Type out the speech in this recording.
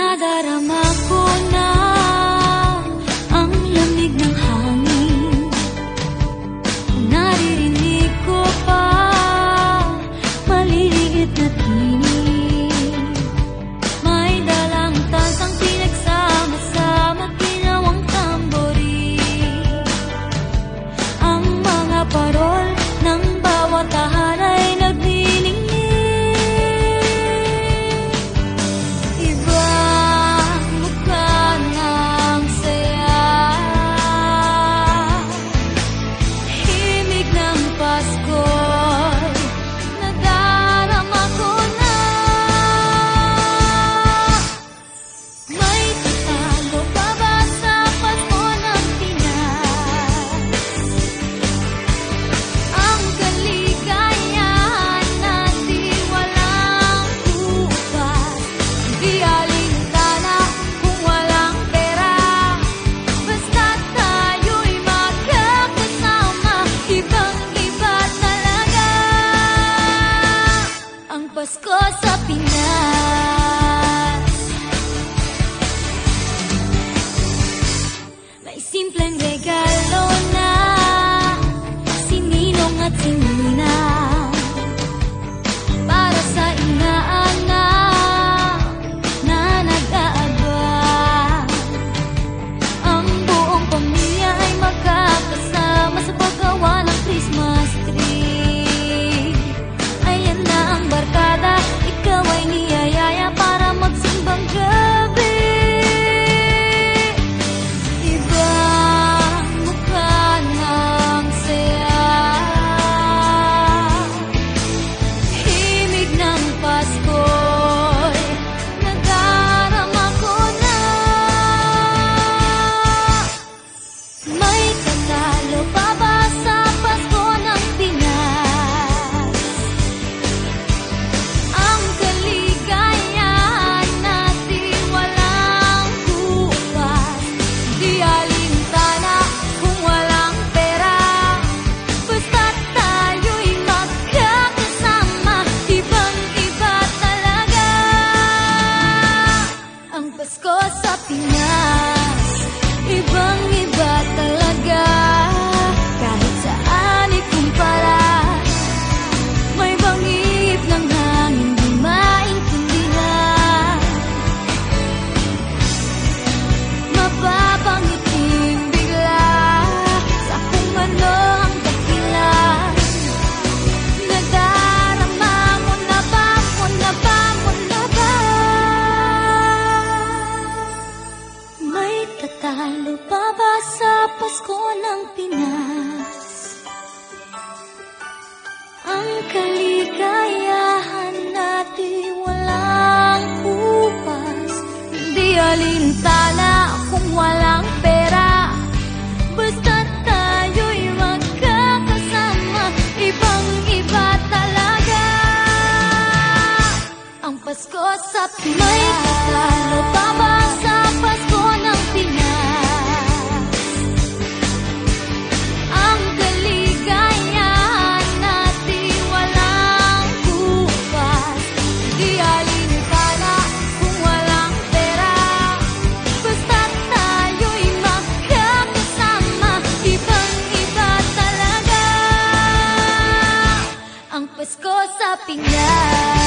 Nadarama ko na ang lamig ng hangin. Naririnig ko pa maliliit na tinig. May dalang tansang pinagsama-sama, ginawang tamborin. Ang mga parol ng bawat tahan ay nagniningning. Pasko sa Pinas. May simpleng regalo na sininong at sininang para sa inaanak na nag-aabang. Ang buong pamilya ay magkakasama sa paggawa ng Christmas tree. Ayan na ang barkada, ikaw ay niyayaya para magsimbang gabi. Ibang mukha ng saya, himig ng Pasko'y nadarama ko na. May tatalo pa ba sa Pasko ng Pinas? Ang kaligayahan natin walang bukas, di alintana kung walang pera. Basta't tayo'y magkakasama, ibang-iba talaga ang Pasko sa Pinas. Ibang-iba talaga, kahit saan ikumpara. May bangip ng hangin di maintindihan, mapapangiting bigla sa kung ano ang dahilan. Nadarama mo na ba, mo na ba, mo na ba? May tatalo pa ba sa Pasko ng Pinas? Ang kaligayahan natin walang upas, di alintana kung walang pera. Basta't tayo'y magkakasama, ibang-iba talaga ang Pasko sa Pinas. May tatalo pa ba sa Pasko ng Pinas? Ang kaligayahan natin walang bukas, di alintana kung walang pera. Basta't tayo'y magkakasama, ibang-iba talaga ang Pasko sa Pinas.